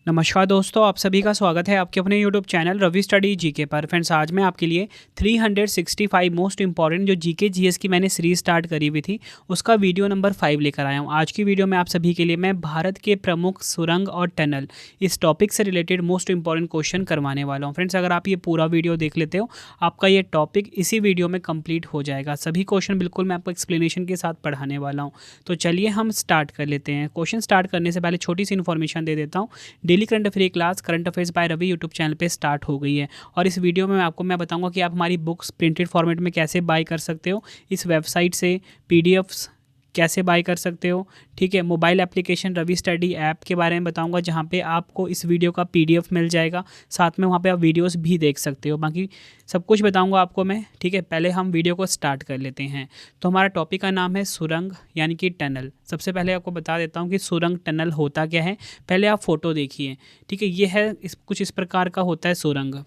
नमस्कार दोस्तों, आप सभी का स्वागत है आपके अपने YouTube channel Ravi study GK पर। फ्रेंड्स, आज मैं आपके लिए 365 मोस्ट इंपॉर्टेंट जो जीके जीएस की मैंने सीरीज स्टार्ट करी हुई थी उसका वीडियो नंबर 5 लेकर आया हूँ। आज की वीडियो में आप सभी के लिए मैं भारत के प्रमुख सुरंग और टनल इस टॉपिक से रिलेटेड मोस्ट इंपॉर्टेंट क्वेश्चन करवाने वाला हूँ। फ्रेंड्स, अगर आप ये पूरा वीडियो देख लेते हो आपका ये टॉपिक इसी वीडियो में कंप्लीट हो जाएगा। सभी क्वेश्चन बिल्कुल मैं आपको एक्सप्लेनेशन के साथ पढ़ाने वाला हूँ। तो चलिए हम स्टार्ट कर लेते हैं। क्वेश्चन स्टार्ट करने से पहले छोटी सी इन्फॉर्मेशन दे देता हूँ। Daily current affair class current affairs by Ravi YouTube channel पे स्टार्ट हो गई है और इस वीडियो में मैं बताऊंगा कि आप हमारी बुक्स प्रिंटेड फॉर्मेट में कैसे बाय कर सकते हो, इस वेबसाइट से पीडीएफ्स कैसे बाय कर सकते हो। ठीक है, mobile application Ravi study app के बारे में बताऊंगा जहां पे आपको इस वीडियो का पीडीएफ मिल जाएगा, साथ में वहां पे आप वीडियोस भी देख सकते हो। बाकी सब कुछ बताऊंगा आपको मैं। ठीक है, पहले हम वीडियो को स्टार्ट कर लेते हैं। तो हमारा टॉपिक का नाम है सुरंग यानी कि टनल। सबसे पहले आपको बता देता हूँ कि सुरंग टनल होता क्या है। पहले आप फोटो देखिए। ठीक है, ये है कुछ इस प्रकार का होता है सुरंग।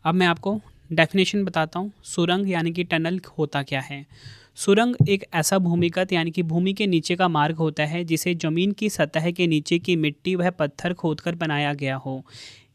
अब मैं आपको डेफिनेशन बताता हूँ सुरंग यानी कि टनल होता क्या है। सुरंग एक ऐसा भूमिगत यानी कि भूमि के नीचे का मार्ग होता है जिसे जमीन की सतह के नीचे की मिट्टी व पत्थर खोदकर बनाया गया हो।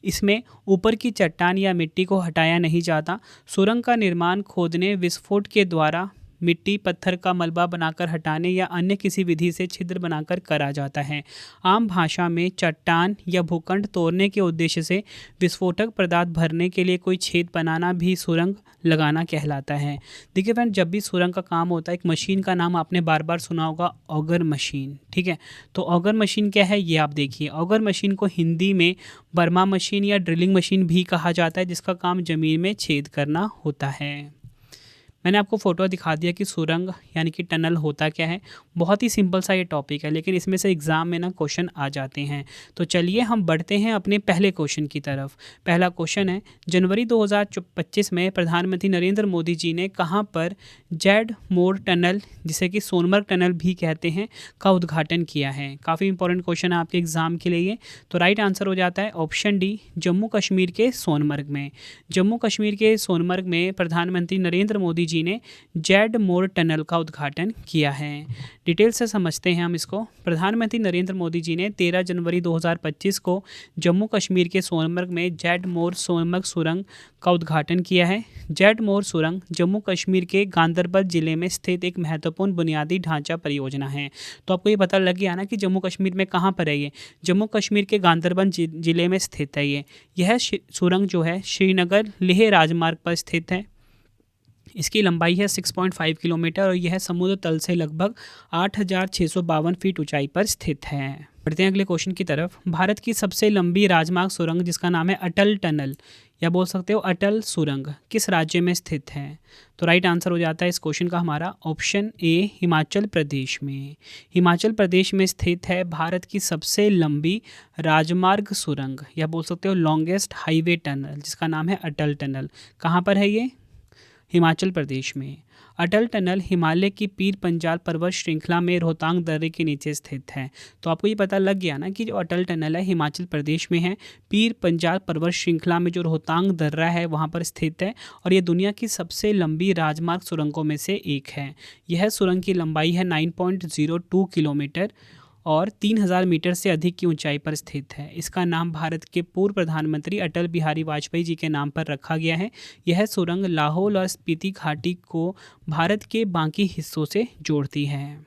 इसमें ऊपर की चट्टान या मिट्टी को हटाया नहीं जाता। सुरंग का निर्माण खोदने, विस्फोट के द्वारा मिट्टी पत्थर का मलबा बनाकर हटाने या अन्य किसी विधि से छिद्र बनाकर करा जाता है। आम भाषा में चट्टान या भूखंड तोड़ने के उद्देश्य से विस्फोटक पदार्थ भरने के लिए कोई छेद बनाना भी सुरंग लगाना कहलाता है। देखिए फ्रेंड, जब भी सुरंग का काम होता है, एक मशीन का नाम आपने बार बार सुना होगा, ऑगर मशीन। ठीक है, तो ऑगर मशीन क्या है ये आप देखिए। ऑगर मशीन को हिंदी में बर्मा मशीन या ड्रिलिंग मशीन भी कहा जाता है, जिसका काम जमीन में छेद करना होता है। मैंने आपको फोटो दिखा दिया कि सुरंग यानी कि टनल होता क्या है। बहुत ही सिंपल सा ये टॉपिक है, लेकिन इसमें से एग्ज़ाम में ना क्वेश्चन आ जाते हैं। तो चलिए हम बढ़ते हैं अपने पहले क्वेश्चन की तरफ। पहला क्वेश्चन है, जनवरी 2025 में प्रधानमंत्री नरेंद्र मोदी जी ने कहाँ पर जेड मोर टनल, जिसे कि सोनमर्ग टनल भी कहते हैं, का उद्घाटन किया है। काफ़ी इंपॉर्टेंट क्वेश्चन है आपके एग्जाम के लिए। तो राइट आंसर हो जाता है ऑप्शन डी, जम्मू कश्मीर के सोनमर्ग में। जम्मू कश्मीर के सोनमर्ग में प्रधानमंत्री नरेंद्र मोदी जी ने जेड मोर टनल का उद्घाटन किया है। डिटेल से समझते हैं हम इसको। प्रधानमंत्री नरेंद्र मोदी जी ने 13 जनवरी 2025 को जम्मू कश्मीर के सोनमर्ग में जेड मोर सोनमर्ग सुरंग का उद्घाटन किया है। जेड मोर सुरंग जम्मू कश्मीर के गांदरबल जिले में स्थित एक महत्वपूर्ण बुनियादी ढांचा परियोजना है। तो आपको ये पता लग गया ना कि जम्मू कश्मीर में कहाँ पर है ये। जम्मू कश्मीर के गांदरबल जिले में स्थित है ये। यह सुरंग जो है श्रीनगर लेह राजमार्ग पर स्थित है। इसकी लंबाई है 6.5 किलोमीटर और यह समुद्र तल से लगभग 8,652 फीट ऊंचाई पर स्थित है। बढ़ते हैं अगले क्वेश्चन की तरफ। भारत की सबसे लंबी राजमार्ग सुरंग जिसका नाम है अटल टनल या बोल सकते हो अटल सुरंग, किस राज्य में स्थित है? तो राइट आंसर हो जाता है इस क्वेश्चन का हमारा ऑप्शन ए, हिमाचल प्रदेश में। हिमाचल प्रदेश में स्थित है भारत की सबसे लंबी राजमार्ग सुरंग या बोल सकते हो लॉन्गेस्ट हाईवे टनल, जिसका नाम है अटल टनल। कहाँ पर है ये? हिमाचल प्रदेश में। अटल टनल हिमालय की पीर पंजाल पर्वत श्रृंखला में रोहतांग दर्रे के नीचे स्थित है। तो आपको ये पता लग गया ना कि जो अटल टनल है हिमाचल प्रदेश में है, पीर पंजाल पर्वत श्रृंखला में जो रोहतांग दर्रा है वहाँ पर स्थित है और ये दुनिया की सबसे लंबी राजमार्ग सुरंगों में से एक है। यह सुरंग की लंबाई है 9.02 किलोमीटर और 3,000 मीटर से अधिक की ऊंचाई पर स्थित है। इसका नाम भारत के पूर्व प्रधानमंत्री अटल बिहारी वाजपेयी जी के नाम पर रखा गया है। यह सुरंग लाहौल और स्पीति घाटी को भारत के बाकी हिस्सों से जोड़ती है।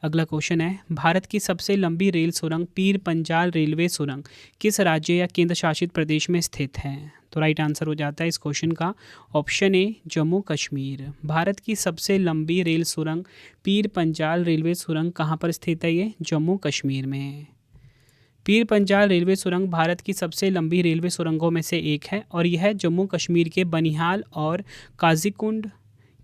अगला क्वेश्चन है, भारत की सबसे लंबी रेल सुरंग पीर पंजाल रेलवे सुरंग किस राज्य या केंद्र शासित प्रदेश में स्थित है? तो राइट आंसर हो जाता है इस क्वेश्चन का ऑप्शन ए, जम्मू कश्मीर। भारत की सबसे लंबी रेल सुरंग पीर पंजाल रेलवे सुरंग कहाँ पर स्थित है? ये जम्मू कश्मीर में। पीर पंजाल रेलवे सुरंग भारत की सबसे लंबी रेलवे सुरंगों में से एक है और यह जम्मू कश्मीर के बनिहाल और काजीकुंड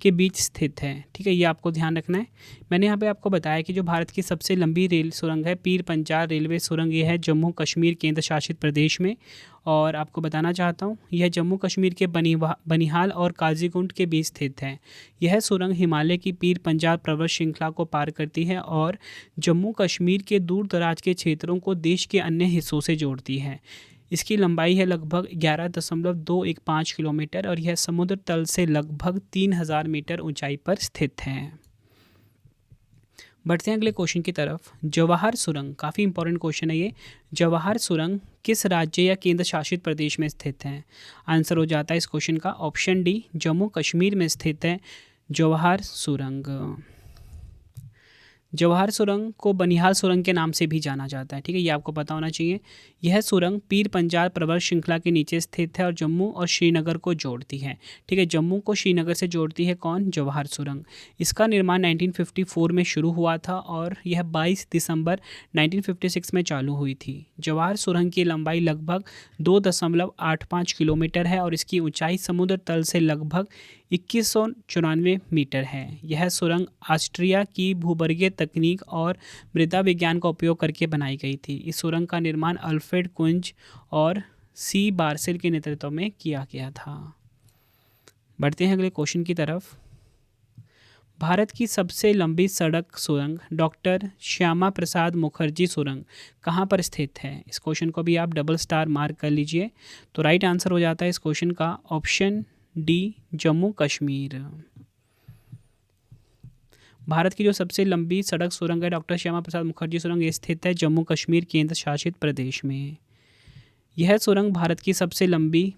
के बीच स्थित है। ठीक है, ये आपको ध्यान रखना है। मैंने यहाँ पे आपको बताया कि जो भारत की सबसे लंबी रेल सुरंग है पीर पंजाल रेलवे सुरंग, ये है जम्मू कश्मीर केंद्र शासित प्रदेश में। और आपको बताना चाहता हूँ यह जम्मू कश्मीर के बनिहाल और काजीकुंड के बीच स्थित है। यह सुरंग हिमालय की पीर पंजाल पर्वत श्रृंखला को पार करती है और जम्मू कश्मीर के दूर दराज के क्षेत्रों को देश के अन्य हिस्सों से जोड़ती है। इसकी लंबाई है लगभग 11.215 किलोमीटर और यह समुद्र तल से लगभग 3,000 मीटर ऊंचाई पर स्थित है। बढ़ते हैं अगले क्वेश्चन की तरफ। जवाहर सुरंग, काफ़ी इंपॉर्टेंट क्वेश्चन है ये। जवाहर सुरंग किस राज्य या केंद्र शासित प्रदेश में स्थित है? आंसर हो जाता है इस क्वेश्चन का ऑप्शन डी, जम्मू कश्मीर में स्थित है जवाहर सुरंग। जवाहर सुरंग को बनिहाल सुरंग के नाम से भी जाना जाता है, ठीक है, ये आपको पता होना चाहिए। यह सुरंग पीर पंजाल पर्वत श्रृंखला के नीचे स्थित है और जम्मू और श्रीनगर को जोड़ती है, ठीक है, जम्मू को श्रीनगर से जोड़ती है कौन? जवाहर सुरंग। इसका निर्माण 1954 में शुरू हुआ था और यह 22 दिसंबर 1956 में चालू हुई थी। जवाहर सुरंग की लंबाई लगभग 2.85 किलोमीटर है और इसकी ऊंचाई समुद्र तल से लगभग 2194 मीटर है। यह सुरंग ऑस्ट्रिया की भूगर्भीय तकनीक और मृदा विज्ञान का उपयोग करके बनाई गई थी। इस सुरंग का निर्माण अल्फ्रेड कुंज और सी बार्सेल के नेतृत्व में किया गया था। बढ़ते हैं अगले क्वेश्चन की तरफ। भारत की सबसे लंबी सड़क सुरंग डॉक्टर श्यामा प्रसाद मुखर्जी सुरंग कहाँ पर स्थित है? इस क्वेश्चन को भी आप डबल स्टार मार्क कर लीजिए। तो राइट आंसर हो जाता है इस क्वेश्चन का ऑप्शन डी, जम्मू कश्मीर। भारत की जो सबसे लंबी सड़क सुरंग है डॉक्टर श्यामा प्रसाद मुखर्जी सुरंग, ये स्थित है जम्मू कश्मीर केंद्र शासित प्रदेश में। यह सुरंग भारत की सबसे लंबी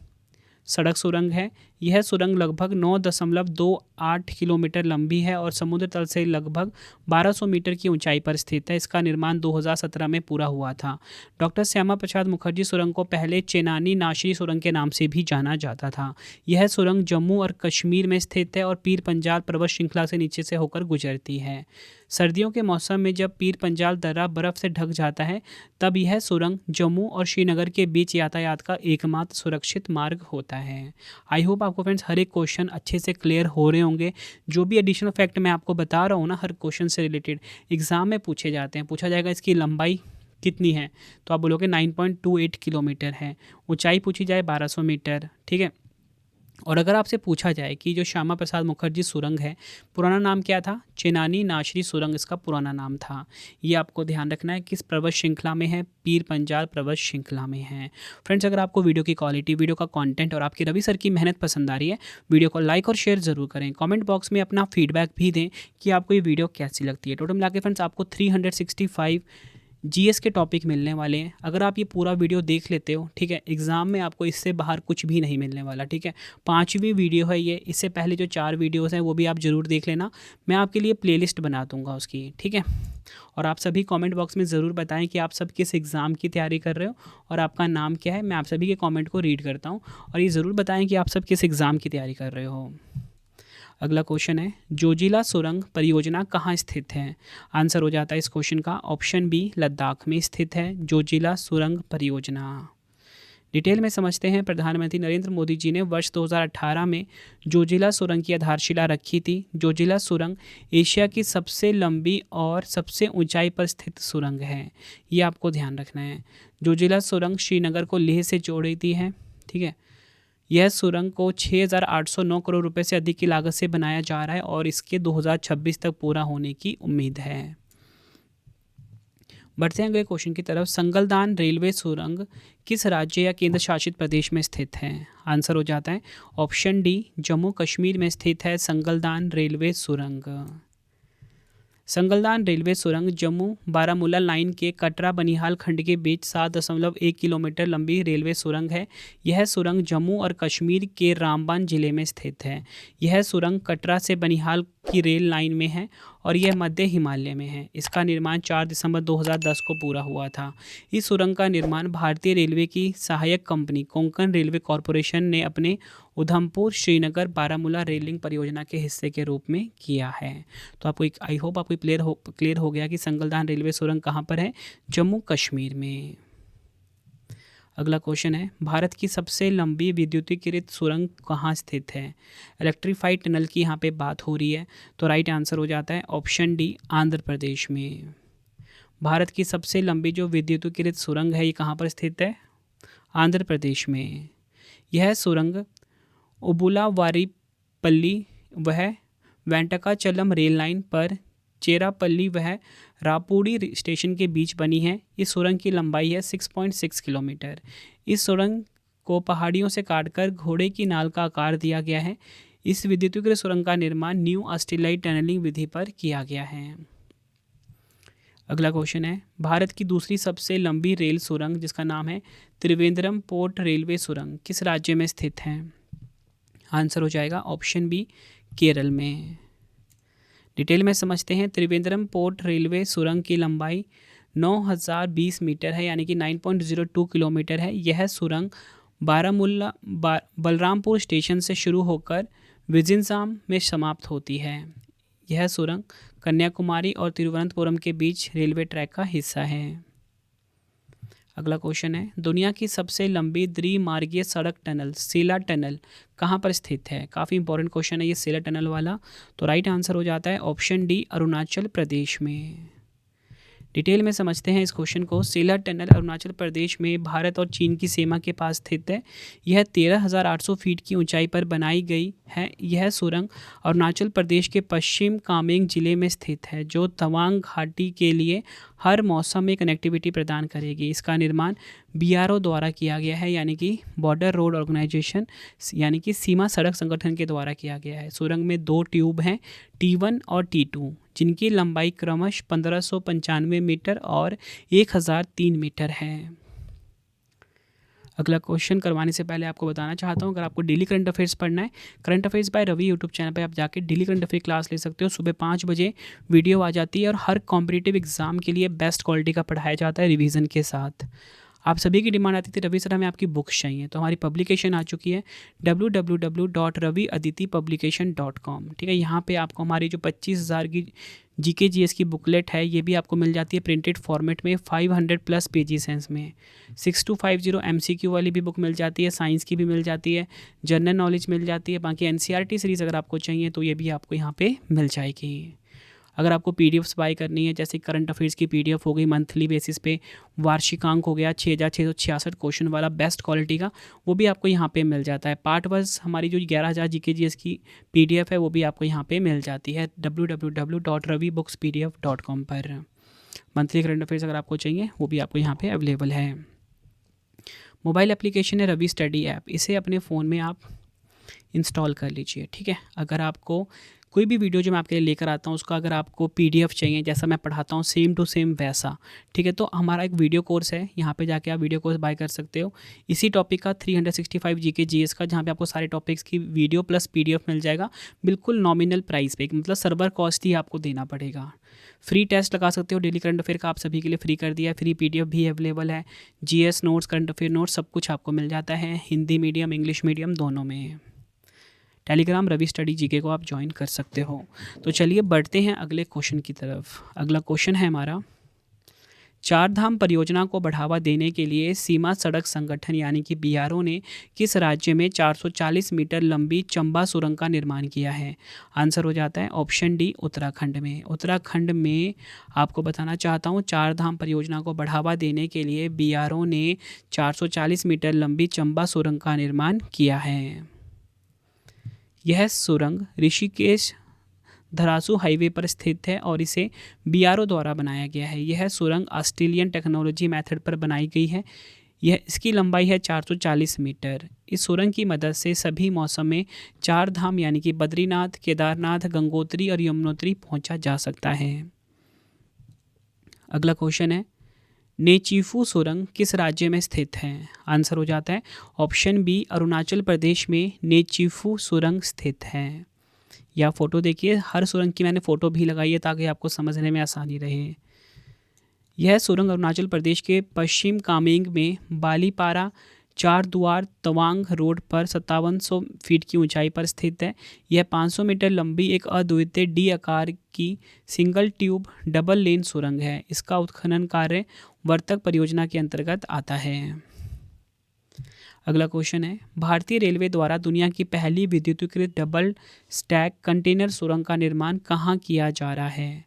सड़क सुरंग है। यह सुरंग लगभग 9.28 किलोमीटर लंबी है और समुद्र तल से लगभग 1200 मीटर की ऊंचाई पर स्थित है। इसका निर्माण 2017 में पूरा हुआ था। डॉक्टर श्यामा प्रसाद मुखर्जी सुरंग को पहले चेनानी नाशरी सुरंग के नाम से भी जाना जाता था। यह सुरंग जम्मू और कश्मीर में स्थित है और पीर पंजाल पर्वत श्रृंखला से नीचे से होकर गुजरती है। सर्दियों के मौसम में जब पीर पंजाल दर्रा बर्फ़ से ढक जाता है तब यह सुरंग जम्मू और श्रीनगर के बीच यातायात का एकमात्र सुरक्षित मार्ग होता है। आई होप आपको फ्रेंड्स हर एक क्वेश्चन अच्छे से क्लियर हो रहे होंगे। जो भी एडिशनल फैक्ट मैं आपको बता रहा हूँ ना, हर क्वेश्चन से रिलेटेड एग्जाम में पूछे जाते हैं। पूछा जाएगा इसकी लंबाई कितनी है, तो आप बोलोगे 9.28 किलोमीटर है। ऊंचाई पूछी जाए 1200 मीटर, ठीक है। और अगर आपसे पूछा जाए कि जो श्यामा प्रसाद मुखर्जी सुरंग है पुराना नाम क्या था? चेनानी नाशरी सुरंग इसका पुराना नाम था। ये आपको ध्यान रखना है किस पर्वत श्रृंखला में है? पीर पंजाल पर्वत श्रृंखला में है। फ्रेंड्स, अगर आपको वीडियो की क्वालिटी, वीडियो का कंटेंट और आपकी रवि सर की मेहनत पसंद आ रही है, वीडियो को लाइक और शेयर ज़रूर करें। कमेंट बॉक्स में अपना फीडबैक भी दें कि आपको ये वीडियो कैसी लगती है। टोटल मिला के फ्रेंड्स आपको 365 जीएस के टॉपिक मिलने वाले हैं। अगर आप ये पूरा वीडियो देख लेते हो, ठीक है, एग्ज़ाम में आपको इससे बाहर कुछ भी नहीं मिलने वाला, ठीक है। 5वीं वीडियो है ये। इससे पहले जो 4 वीडियोस हैं वो भी आप ज़रूर देख लेना। मैं आपके लिए प्लेलिस्ट बना दूंगा उसकी, ठीक है। और आप सभी कमेंट बॉक्स में ज़रूर बताएं कि आप सब किस एग्ज़ाम की तैयारी कर रहे हो और आपका नाम क्या है। मैं आप सभी के कॉमेंट को रीड करता हूँ और ये ज़रूर बताएँ कि आप सब किस एग्ज़ाम की तैयारी कर रहे हो। अगला क्वेश्चन है, जोजिला सुरंग परियोजना कहाँ स्थित है? आंसर हो जाता है इस क्वेश्चन का ऑप्शन बी, लद्दाख में स्थित है जोजिला सुरंग परियोजना। डिटेल में समझते हैं। प्रधानमंत्री नरेंद्र मोदी जी ने वर्ष 2018 में जोजिला सुरंग की आधारशिला रखी थी। जोजिला सुरंग एशिया की सबसे लंबी और सबसे ऊंचाई पर स्थित सुरंग है, ये आपको ध्यान रखना है। जोजिला सुरंग श्रीनगर को लेह से जोड़ती है, ठीक है। यह सुरंग को 6,809 करोड़ रुपए से अधिक की लागत से बनाया जा रहा है और इसके 2026 तक पूरा होने की उम्मीद है। बढ़ते हैं अगले क्वेश्चन की तरफ। संगलदान रेलवे सुरंग किस राज्य या केंद्र शासित प्रदेश में स्थित है? आंसर हो जाता है ऑप्शन डी, जम्मू कश्मीर में स्थित है संगलदान रेलवे सुरंग। संगलदान रेलवे सुरंग जम्मू बारामूला लाइन के कटरा बनिहाल खंड के बीच 7.1 किलोमीटर लंबी रेलवे सुरंग है। यह सुरंग जम्मू और कश्मीर के रामबान जिले में स्थित है। यह सुरंग कटरा से बनिहाल की रेल लाइन में है और यह मध्य हिमालय में है। इसका निर्माण 4 दिसंबर 2010 को पूरा हुआ था। इस सुरंग का निर्माण भारतीय रेलवे की सहायक कंपनी कोंकण रेलवे कॉरपोरेशन ने अपने उधमपुर श्रीनगर बारामूला रेल लिंक परियोजना के हिस्से के रूप में किया है। तो आपको आई होप आपको क्लियर हो गया कि संगलदान रेलवे सुरंग कहाँ पर है? जम्मू कश्मीर में। अगला क्वेश्चन है, भारत की सबसे लंबी विद्युतीकृत सुरंग कहाँ स्थित है? इलेक्ट्रीफाइड टनल की यहाँ पे बात हो रही है, तो राइट आंसर हो जाता है ऑप्शन डी, आंध्र प्रदेश में। भारत की सबसे लंबी जो विद्युतीकृत सुरंग है ये कहाँ पर स्थित है? आंध्र प्रदेश में। यह सुरंग उबुलावारीपल्ली वह वेंटकाचलम रेल लाइन पर चेरापल्ली वह रापूड़ी स्टेशन के बीच बनी है। इस सुरंग की लंबाई है 6.6 किलोमीटर। इस सुरंग को पहाड़ियों से काटकर घोड़े की नाल का आकार दिया गया है। इस विद्युतीकृत सुरंग का निर्माण न्यू ऑस्ट्रेलियाई टनलिंग विधि पर किया गया है। अगला क्वेश्चन है, भारत की दूसरी सबसे लंबी रेल सुरंग जिसका नाम है त्रिवेंद्रम पोर्ट रेलवे सुरंग किस राज्य में स्थित है? आंसर हो जाएगा ऑप्शन बी, केरल में। डिटेल में समझते हैं। त्रिवेंद्रम पोर्ट रेलवे सुरंग की लंबाई 9020 मीटर है, यानी कि 9.02 किलोमीटर है। यह सुरंग बारामूला बलरामपुर स्टेशन से शुरू होकर विजिंसाम में समाप्त होती है। यह सुरंग कन्याकुमारी और तिरुवनंतपुरम के बीच रेलवे ट्रैक का हिस्सा है। अगला क्वेश्चन है, दुनिया की सबसे लंबी द्विमार्गीय सड़क टनल सेला टनल कहाँ पर स्थित है? काफ़ी इंपॉर्टेंट क्वेश्चन है ये सेला टनल वाला। तो राइट आंसर हो जाता है ऑप्शन डी, अरुणाचल प्रदेश में। डिटेल में समझते हैं इस क्वेश्चन को। सेला टनल अरुणाचल प्रदेश में भारत और चीन की सीमा के पास स्थित है। यह 13,800 फीट की ऊंचाई पर बनाई गई है। यह सुरंग अरुणाचल प्रदेश के पश्चिम कामेंग जिले में स्थित है, जो तवांग घाटी के लिए हर मौसम में कनेक्टिविटी प्रदान करेगी। इसका निर्माण BRO द्वारा किया गया है, यानी कि बॉर्डर रोड ऑर्गेनाइजेशन, यानी कि सीमा सड़क संगठन के द्वारा किया गया है। सुरंग में 2 ट्यूब हैं, T1 और T2, जिनकी लंबाई क्रमश 1595 मीटर और 1003 मीटर है। अगला क्वेश्चन करवाने से पहले आपको बताना चाहता हूँ, अगर आपको डेली करंट अफेयर्स पढ़ना है, current affairs by Ravi YouTube channel पे आप जाके डेली करंट अफेयर क्लास ले सकते हो। सुबह 5 बजे वीडियो आ जाती है और हर कॉम्पिटिटिव एग्जाम के लिए बेस्ट क्वालिटी का पढ़ाया जाता है रिवीजन के साथ। आप सभी की डिमांड आती थी, रवि सर हमें आपकी बुक्स चाहिए, तो हमारी पब्लिकेशन आ चुकी है www.raviaditipublication.com। ठीक है, यहाँ पे आपको हमारी जो 25,000 की GK GS की बुकलेट है ये भी आपको मिल जाती है प्रिंटेड फॉर्मेट में, 500+ पेजेस हैं इसमें। 6250 MCQ वाली भी बुक मिल जाती है, साइंस की भी मिल जाती है, जनरल नॉलेज मिल जाती है। बाकी NCERT सीरीज़ अगर आपको चाहिए तो ये भी आपको यहाँ पे मिल जाएगी। अगर आपको PDFs बाय करनी है, जैसे करंट अफेयर्स की PDF हो गई मंथली बेसिस पे, वार्षिकांक हो गया 6666 क्वेश्चन वाला बेस्ट क्वालिटी का, वो भी आपको यहाँ पे मिल जाता है। पार्ट वाइज हमारी जो 11,000 GK GS की PDF है वो भी आपको यहाँ पे मिल जाती है www.ravibookspdf.com पर। मंथली करंट अफेयर्स अगर आपको चाहिए वो भी आपको यहाँ पे अवेलेबल है। मोबाइल एप्लीकेशन है रवि स्टडी ऐप, इसे अपने फ़ोन में आप इंस्टॉल कर लीजिए। ठीक है, अगर आपको कोई भी वीडियो जो मैं आपके लिए लेकर आता हूँ उसका अगर आपको PDF चाहिए, जैसा मैं पढ़ाता हूँ सेम टू सेम वैसा, ठीक है, तो हमारा एक वीडियो कोर्स है, यहाँ पे जाके आप वीडियो कोर्स बाय कर सकते हो इसी टॉपिक का 365 GK GS का, जहाँ पे आपको सारे टॉपिक्स की वीडियो प्लस PDF मिल जाएगा बिल्कुल नॉमिनल प्राइस पे, मतलब सर्वर कॉस्ट ही आपको देना पड़ेगा। फ्री टेस्ट लगा सकते हो, डेली करंट अफेयर का आप सभी के लिए फ्री कर दिया है, फ्री PDF भी अवेलेबल है, GS notes, current affair notes सब कुछ आपको मिल जाता है, हिंदी मीडियम इंग्लिश मीडियम दोनों में। टेलीग्राम रवि स्टडी GK को आप ज्वाइन कर सकते हो। तो चलिए बढ़ते हैं अगले क्वेश्चन की तरफ। अगला क्वेश्चन है हमारा, चार धाम परियोजना को बढ़ावा देने के लिए सीमा सड़क संगठन यानी कि BRO ने किस राज्य में 440 मीटर लंबी चंबा सुरंग का निर्माण किया है? आंसर हो जाता है ऑप्शन डी, उत्तराखंड में। उत्तराखंड में आपको बताना चाहता हूँ, चार धाम परियोजना को बढ़ावा देने के लिए BRO ने 440 मीटर लंबी चंबा सुरंग का निर्माण किया है। यह सुरंग ऋषिकेश धरासू हाईवे पर स्थित है और इसे BRO द्वारा बनाया गया है। यह सुरंग ऑस्ट्रेलियन टेक्नोलॉजी मेथड पर बनाई गई है। इसकी लंबाई है 440 मीटर। इस सुरंग की मदद से सभी मौसम में चार धाम यानी कि बद्रीनाथ, केदारनाथ, गंगोत्री और यमुनोत्री पहुंचा जा सकता है। अगला क्वेश्चन है, नेचीफू सुरंग किस राज्य में स्थित है? आंसर हो जाता है ऑप्शन बी, अरुणाचल प्रदेश में नेचीफू सुरंग स्थित है। या फोटो देखिए, हर सुरंग की मैंने फ़ोटो भी लगाई है ताकि आपको समझने में आसानी रहे। यह सुरंग अरुणाचल प्रदेश के पश्चिम कामेंग में बालीपारा चार द्वार तवांग रोड पर 5700 फीट की ऊंचाई पर स्थित है। यह 500 मीटर लंबी एक अद्वितीय D आकार की सिंगल ट्यूब डबल लेन सुरंग है। इसका उत्खनन कार्य वर्तक परियोजना के अंतर्गत आता है। अगला क्वेश्चन है, भारतीय रेलवे द्वारा दुनिया की पहली विद्युतीकृत डबल स्टैक कंटेनर सुरंग का निर्माण कहाँ किया जा रहा है?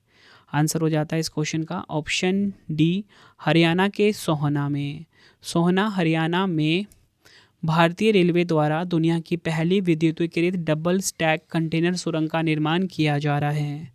आंसर हो जाता है इस क्वेश्चन का ऑप्शन डी, हरियाणा के सोहना में। सोहना हरियाणा में भारतीय रेलवे द्वारा दुनिया की पहली विद्युतीकृत डबल स्टैक कंटेनर सुरंग का निर्माण किया जा रहा है।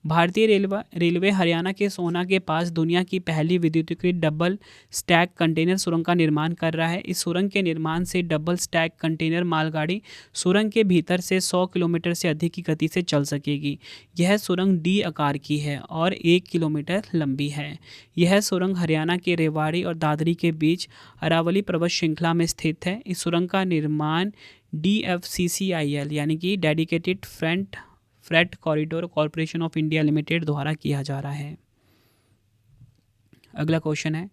भारतीय रेलवे हरियाणा के सोहना के पास दुनिया की पहली विद्युतीकृत डबल स्टैक कंटेनर सुरंग का निर्माण कर रहा है। इस सुरंग के निर्माण से डबल स्टैक कंटेनर मालगाड़ी सुरंग के भीतर से 100 किलोमीटर से अधिक की गति से चल सकेगी। यह सुरंग डी आकार की है और 1 किलोमीटर लंबी है। यह सुरंग हरियाणा के रेवाड़ी और दादरी के बीच अरावली पर्वत श्रृंखला में स्थित है। इस सुरंग का निर्माण DFCCIL यानी कि dedicated freight corridor corporation of India limited द्वारा किया जा रहा है। अगला क्वेश्चन है,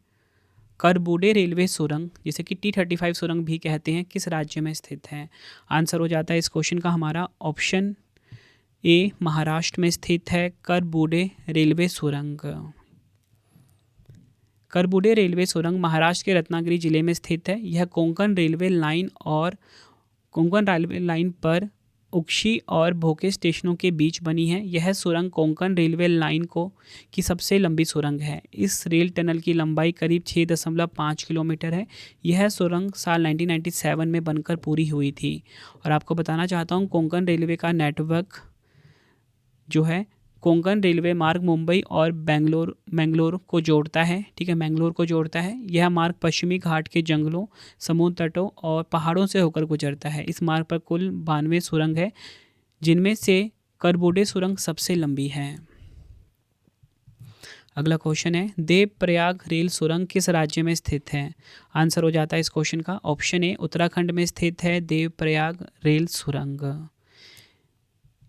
करबुडे रेलवे सुरंग जिसे कि T35 सुरंग भी कहते हैं, किस राज्य में स्थित है? आंसर हो जाता है इस क्वेश्चन का हमारा ऑप्शन ए, महाराष्ट्र में स्थित है करबुडे रेलवे सुरंग। करबुडे रेलवे सुरंग महाराष्ट्र के रत्नागिरी जिले में स्थित है। यह कोंकण रेलवे लाइन पर उक्षी और भोके स्टेशनों के बीच बनी है। यह सुरंग कोंकण रेलवे लाइन की सबसे लंबी सुरंग है। इस रेल टनल की लंबाई करीब 6.5 किलोमीटर है। यह सुरंग साल 1997 में बनकर पूरी हुई थी। और आपको बताना चाहता हूँ, कोंकण रेलवे का नेटवर्क जो है, कोंकण रेलवे मार्ग मुंबई और बेंगलोर को जोड़ता है। ठीक है, मैंगलोर को जोड़ता है। यह मार्ग पश्चिमी घाट के जंगलों, समुद्र तटों और पहाड़ों से होकर गुजरता है। इस मार्ग पर कुल 92 सुरंग है, जिनमें से करबुडे सुरंग सबसे लंबी है। अगला क्वेश्चन है, देवप्रयाग रेल सुरंग किस राज्य में स्थित है? आंसर हो जाता है इस क्वेश्चन का ऑप्शन ए, उत्तराखंड में स्थित है देवप्रयाग रेल सुरंग।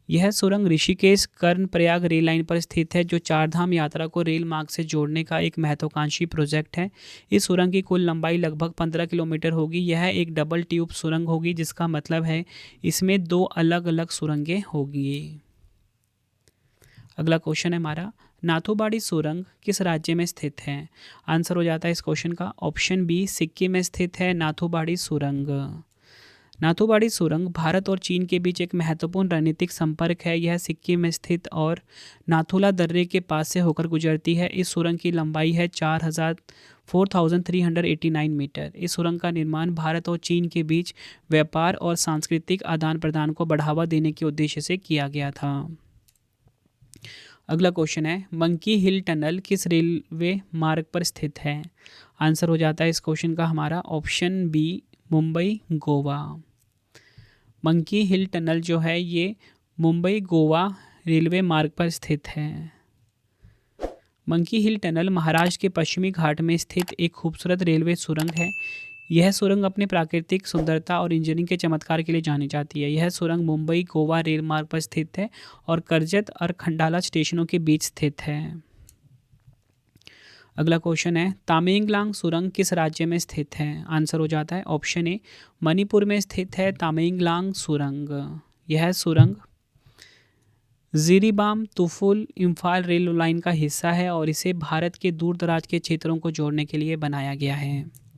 यह सुरंग ऋषिकेश कर्णप्रयाग रेल लाइन पर स्थित है, जो चारधाम यात्रा को रेल मार्ग से जोड़ने का एक महत्वाकांक्षी प्रोजेक्ट है। इस सुरंग की कुल लंबाई लगभग 15 किलोमीटर होगी। यह एक डबल ट्यूब सुरंग होगी, जिसका मतलब है इसमें 2 अलग अलग सुरंगें होंगी। अगला क्वेश्चन है हमारा, नाथुबाड़ी सुरंग किस राज्य में स्थित है? आंसर हो जाता है इस क्वेश्चन का ऑप्शन बी, सिक्किम में स्थित है नाथुबाड़ी सुरंग। नाथुबाड़ी सुरंग भारत और चीन के बीच एक महत्वपूर्ण रणनीतिक संपर्क है। यह सिक्किम में स्थित और नाथुला दर्रे के पास से होकर गुजरती है। इस सुरंग की लंबाई है 4389 मीटर। इस सुरंग का निर्माण भारत और चीन के बीच व्यापार और सांस्कृतिक आदान प्रदान को बढ़ावा देने के उद्देश्य से किया गया था। अगला क्वेश्चन है, मंकी हिल टनल किस रेलवे मार्ग पर स्थित है? आंसर हो जाता है इस क्वेश्चन का हमारा option b, Mumbai Goa. Monkey hill tunnel जो है ये मुंबई गोवा रेलवे मार्ग पर स्थित है। मंकी हिल टनल महाराष्ट्र के पश्चिमी घाट में स्थित एक खूबसूरत रेलवे सुरंग है। यह सुरंग अपने प्राकृतिक सुंदरता और इंजीनियरिंग के चमत्कार के लिए जानी जाती है। यह सुरंग मुंबई गोवा रेल मार्ग पर स्थित है और करजत और खंडाला स्टेशनों के बीच स्थित है। अगला क्वेश्चन है, तामेंगलांग सुरंग किस राज्य में स्थित है? आंसर हो जाता है ऑप्शन ए, मणिपुर में स्थित है तामेंगलांग सुरंग। यह सुरंग जिरीबाम तुफुल इम्फाल रेल लाइन का हिस्सा है और इसे भारत के दूर दराज के क्षेत्रों को जोड़ने के लिए बनाया गया है।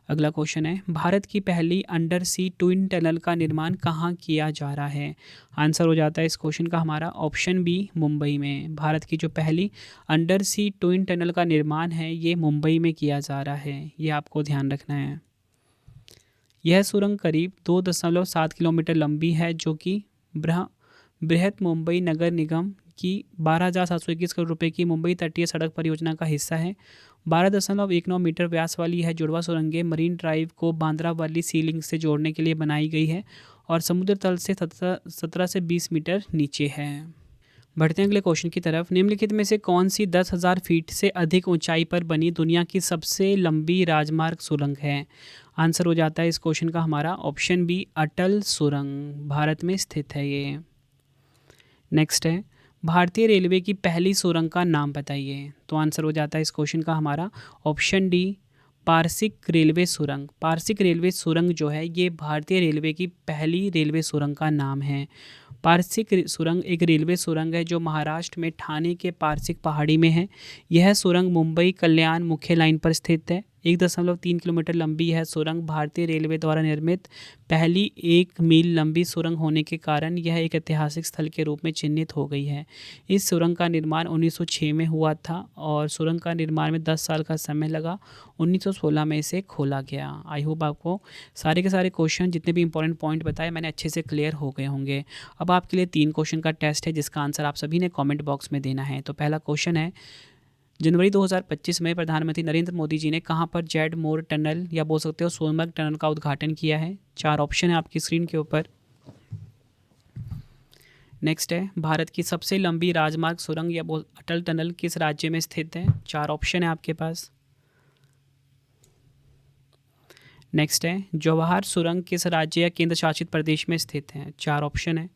अगला क्वेश्चन है, भारत की पहली अंडर सी ट्विन टनल का निर्माण कहाँ किया जा रहा है? आंसर हो जाता है इस क्वेश्चन का हमारा ऑप्शन बी, मुंबई में। भारत की जो पहली अंडर सी ट्विन टनल का निर्माण है ये मुंबई में किया जा रहा है, ये आपको ध्यान रखना है। यह सुरंग करीब 2.7 किलोमीटर लंबी है, जो कि बृहत मुंबई नगर निगम की 12,721 करोड़ रुपए की मुंबई तटीय सड़क परियोजना का हिस्सा है। 12.19 मीटर व्यास वाली यह जुड़वा सुरंगें मरीन ड्राइव को बांद्रा वाली सीलिंग से जोड़ने के लिए बनाई गई है और समुद्र तल से 17 से 20 मीटर नीचे है। बढ़ते हैं अगले क्वेश्चन की तरफ। निम्नलिखित में से कौन सी 10,000 फीट से अधिक ऊंचाई पर बनी दुनिया की सबसे लंबी राजमार्ग सुरंग है? आंसर हो जाता है इस क्वेश्चन का हमारा ऑप्शन बी, अटल सुरंग। भारत में स्थित है ये। नेक्स्ट है, भारतीय रेलवे की पहली सुरंग का नाम बताइए। तो आंसर हो जाता है इस क्वेश्चन का हमारा ऑप्शन डी, पारसिक रेलवे सुरंग। पारसिक रेलवे सुरंग जो है ये भारतीय रेलवे की पहली रेलवे सुरंग का नाम है। पारसिक सुरंग एक रेलवे सुरंग है जो महाराष्ट्र में ठाणे के पारसिक पहाड़ी में है। यह सुरंग मुंबई कल्याण मुख्य लाइन पर स्थित है। 1.3 किलोमीटर लंबी है सुरंग भारतीय रेलवे द्वारा निर्मित पहली 1 मील लंबी सुरंग होने के कारण यह एक ऐतिहासिक स्थल के रूप में चिन्हित हो गई है। इस सुरंग का निर्माण 1906 में हुआ था और सुरंग का निर्माण में 10 साल का समय लगा। 1916 में इसे खोला गया। आई होप आपको सारे के सारे क्वेश्चन जितने भी इंपॉर्टेंट पॉइंट बताए मैंने अच्छे से क्लियर हो गए होंगे। अब आपके लिए 3 क्वेश्चन का टेस्ट है जिसका आंसर आप सभी ने कमेंट बॉक्स में देना है। तो पहला क्वेश्चन है, जनवरी 2025 में प्रधानमंत्री नरेंद्र मोदी जी ने कहां पर जेड मोर टनल या बोल सकते हो सोनमर्ग टनल का उद्घाटन किया है? 4 ऑप्शन है आपकी स्क्रीन के ऊपर। नेक्स्ट है, भारत की सबसे लंबी राजमार्ग सुरंग या अटल टनल किस राज्य में स्थित है? 4 ऑप्शन है आपके पास। नेक्स्ट है, जवाहर सुरंग किस राज्य या केंद्र शासित प्रदेश में स्थित है? 4 ऑप्शन है।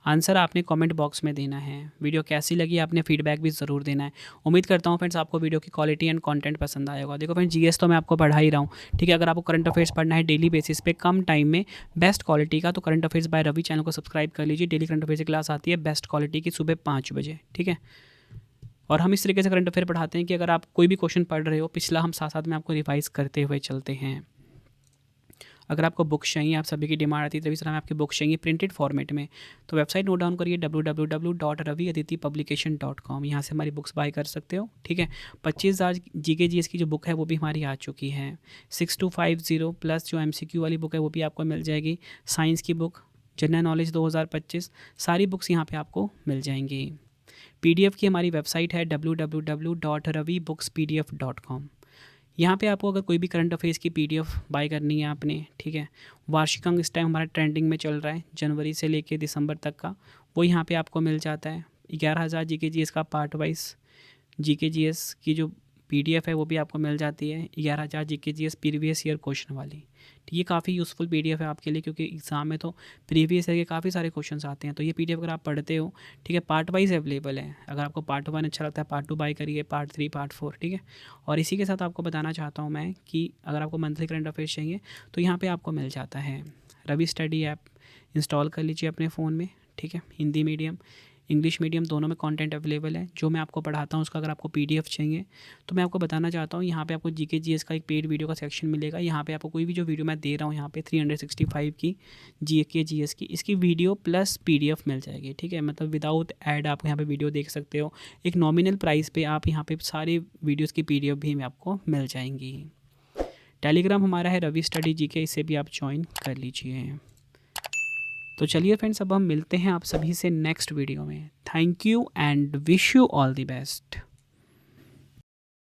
आंसर आपने कमेंट बॉक्स में देना है। वीडियो कैसी लगी आपने फीडबैक भी ज़रूर देना है। उम्मीद करता हूँ फ्रेंड्स आपको वीडियो की क्वालिटी एंड कंटेंट पसंद आएगा। देखो फ्रेंड्स जीएस तो मैं आपको पढ़ा ही रहा हूँ, ठीक है। अगर आपको करंट अफेयर्स पढ़ना है डेली बेसिस पे कम टाइम में बेस्ट क्वालिटी का, तो current affairs by Ravi channel को सब्सक्राइब कर लीजिए। डेली करंट अफेयर्स की क्लास आती है बेस्ट क्वालिटी की सुबह 5 बजे, ठीक है। और हम इस तरीके से करंट अफेयर पढ़ाते हैं कि अगर आप कोई भी क्वेश्चन पढ़ रहे हो पिछला, हम साथ साथ में आपको रिवाइज करते हुए चलते हैं। अगर आपको बुक्स चाहिए, आप सभी की डिमांड आती है तभी सर हमें आपकी बुक्स चाहिए प्रिंटेड फॉर्मेट में, तो वेबसाइट नोट डाउन करिए www.raviaditipublication.com। यहाँ से हमारी बुक्स बाय कर सकते हो, ठीक है। 25,000 जीके जीएस की जो बुक है वो भी हमारी आ चुकी है। 6250 प्लस जो MCQ वाली बुक है वो भी आपको मिल जाएगी। साइंस की बुक, जनरल नॉलेज 2025, सारी बुक्स यहाँ पर आपको मिल जाएंगी। PDF की हमारी वेबसाइट है www.ravibooks.pdf.com। यहाँ पे आपको अगर कोई भी करंट अफेयर्स की PDF बाय करनी है आपने, ठीक है। वार्षिक अंक इस टाइम हमारा ट्रेंडिंग में चल रहा है जनवरी से लेके दिसंबर तक का, वो यहाँ पे आपको मिल जाता है। 11,000 जीके जीएस का पार्ट वाइज जीके जीएस की जो PDF है वो भी आपको मिल जाती है। 11,000 GK GS previous year question वाली, तो ये काफ़ी यूज़फुल PDF है आपके लिए, क्योंकि एग्ज़ाम में तो प्रीवियस ईयर के काफ़ी सारे क्वेश्चंस आते हैं। तो ये PDF अगर आप पढ़ते हो, ठीक है, पार्ट वाइज अवेलेबल है। अगर आपको पार्ट 1 अच्छा लगता है पार्ट 2 बाय करिए, पार्ट 3 पार्ट 4, ठीक है। और इसी के साथ आपको बताना चाहता हूँ मैं कि अगर आपको मंथली करंट अफेयर्स चाहिए तो यहाँ पर आपको मिल जाता है। रवि स्टडी ऐप इंस्टॉल कर लीजिए अपने फ़ोन में, ठीक है। हिंदी मीडियम इंग्लिश मीडियम दोनों में कंटेंट अवेलेबल है। जो मैं आपको पढ़ाता हूँ उसका अगर आपको PDF चाहिए तो मैं आपको बताना चाहता हूँ, यहाँ पे आपको जीके जीएस का एक पेड वीडियो का सेक्शन मिलेगा। यहाँ पे आपको कोई भी जो वीडियो मैं दे रहा हूँ यहाँ पे 365 की जीके जीएस की, इसकी वीडियो प्लस PDF मिल जाएगी, ठीक है। मतलब विदाउट ऐड आप यहाँ पे वीडियो देख सकते हो। एक नॉमिनल प्राइस पे आप यहाँ पे सारे वीडियोज़ की PDF भी आपको मिल जाएंगी। टेलीग्राम हमारा है रवि स्टडी जीके, इसे भी आप ज्वाइन कर लीजिए। तो चलिए फ्रेंड्स अब हम मिलते हैं आप सभी से नेक्स्ट वीडियो में। Thank you and wish you all the best.